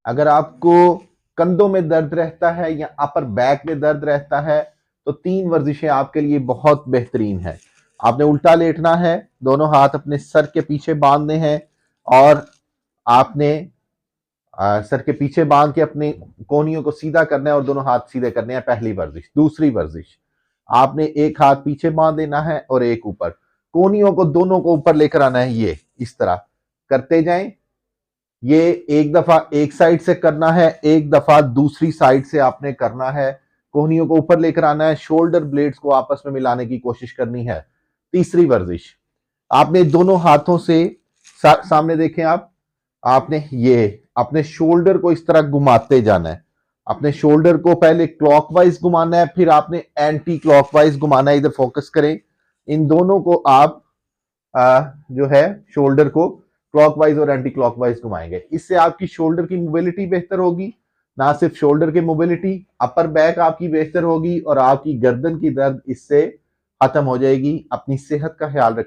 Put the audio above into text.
अगर आपको कंधों में दर्द रहता है या अपर बैक में दर्द रहता है तो 3 वर्जिशें आपके लिए बहुत बेहतरीन है। आपने उल्टा लेटना है, दोनों हाथ अपने सर के पीछे बांधने हैं और आपने सर के पीछे बांध के अपने कोहनियों को सीधा करना है और दोनों हाथ सीधे करने हैं। पहली वर्जिश। दूसरी वर्जिश, आपने एक हाथ पीछे बांध देना है और एक ऊपर, कोहनियों को दोनों को ऊपर लेकर आना है। ये इस तरह करते जाएं। ये एक दफा एक साइड से करना है, एक दफा दूसरी साइड से आपने करना है। कोहनियों को ऊपर लेकर आना है, शोल्डर ब्लेड्स को आपस में मिलाने की कोशिश करनी है। तीसरी वर्जिश, आपने दोनों हाथों से सामने देखें आप, आपने ये अपने शोल्डर को इस तरह घुमाते जाना है। अपने शोल्डर को पहले क्लॉकवाइज घुमाना है, फिर आपने एंटी क्लॉकवाइज घुमाना है। इधर फोकस करें। इन दोनों को आप जो है शोल्डर को क्लॉकवाइज और एंटी क्लॉकवाइज घुमाएंगे। इससे आपकी शोल्डर की मोबिलिटी बेहतर होगी। ना सिर्फ शोल्डर की मोबिलिटी, अपर बैक आपकी बेहतर होगी और आपकी गर्दन की दर्द इससे खत्म हो जाएगी। अपनी सेहत का ख्याल रखें।